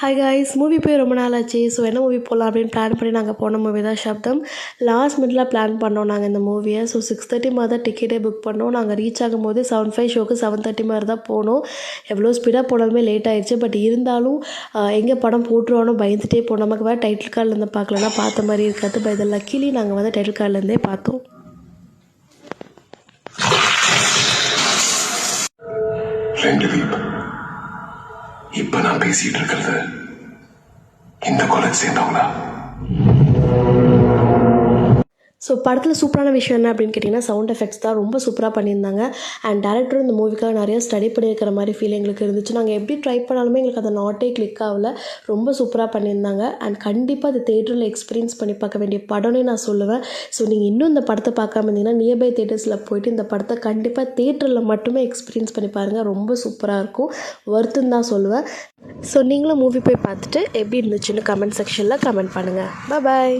Hi guys, movie போய் ரொம்ப நாள் ஆச்சு. ஸோ என்ன மூவி போகலாம் அப்படின்னு பிளான் பண்ணி நாங்கள் போன மூவி தான் சப்தம். லாஸ்ட் மினிட்ல பிளான் பண்ணோம் நாங்கள் இந்த மூவியை. ஸோ 6:30 மாதிரி தான் டிக்கெட்டே புக் பண்ணோம். நாங்கள் ரீச் ஆகும்போது 7:05 ஷோக்கு 7:30 மாதிரி தான் போனோம். எவ்வளோ ஸ்பீடாக போனாலுமே லேட் ஆயிடுச்சு. பட் இருந்தாலும் எங்கே படம் போட்டுருவானோ பயந்துகிட்டே போனோம். நமக்கு வேறு டைட்டில் கார்ட்லேருந்து பார்க்கலன்னா பார்த்த மாதிரி இருக்காது. பட் இதில் லக்கிலி நாங்கள் வந்து டைட்டில் கார்ட்லேருந்தே பார்த்தோம். இப்ப நான் பேசிட்டு இருக்கிறது இந்த காலேஜ் சேர்ந்தவங்களா? ஸோ படத்தில் சூப்பரான விஷயம் என்ன அப்படின்னு கேட்டிங்கன்னா சவுண்ட் எஃபெக்ட்ஸ் தான் ரொம்ப சூப்பராக பண்ணியிருந்தாங்க. அண்ட் டேரக்டரும் இந்த மூவிக்காக நிறைய ஸ்டடி பண்ணியிருக்கிற மாதிரி ஃபீல் எங்களுக்கு இருந்துச்சு. நாங்கள் எப்படி ட்ரை பண்ணாலுமே எங்களுக்கு அந்த நாட்டே கிளிக் ஆகல. ரொம்ப சூப்பராக பண்ணியிருந்தாங்க. அண்ட் கண்டிப்பாக அது தேட்டரில் எக்ஸ்பீரியன்ஸ் பண்ணி பார்க்க வேண்டிய படம்னே நான் சொல்லுவேன். ஸோ நீங்கள் இன்னும் இந்த படத்தை பார்க்காம இருந்தீங்கன்னா நியர்பை தேட்டர்ஸில் போய்ட்டு இந்த படத்தை கண்டிப்பாக தேட்டரில் மட்டுமே எக்ஸ்பீரியன்ஸ் பண்ணி பாருங்கள். ரொம்ப சூப்பராக இருக்கும், ஒர்த்துன்னு தான் சொல்லுவேன். ஸோ நீங்களும் மூவி போய் பார்த்துட்டு எப்படி இருந்துச்சுன்னு கமெண்ட் செக்ஷனில் கமெண்ட் பண்ணுங்கள். பாய்.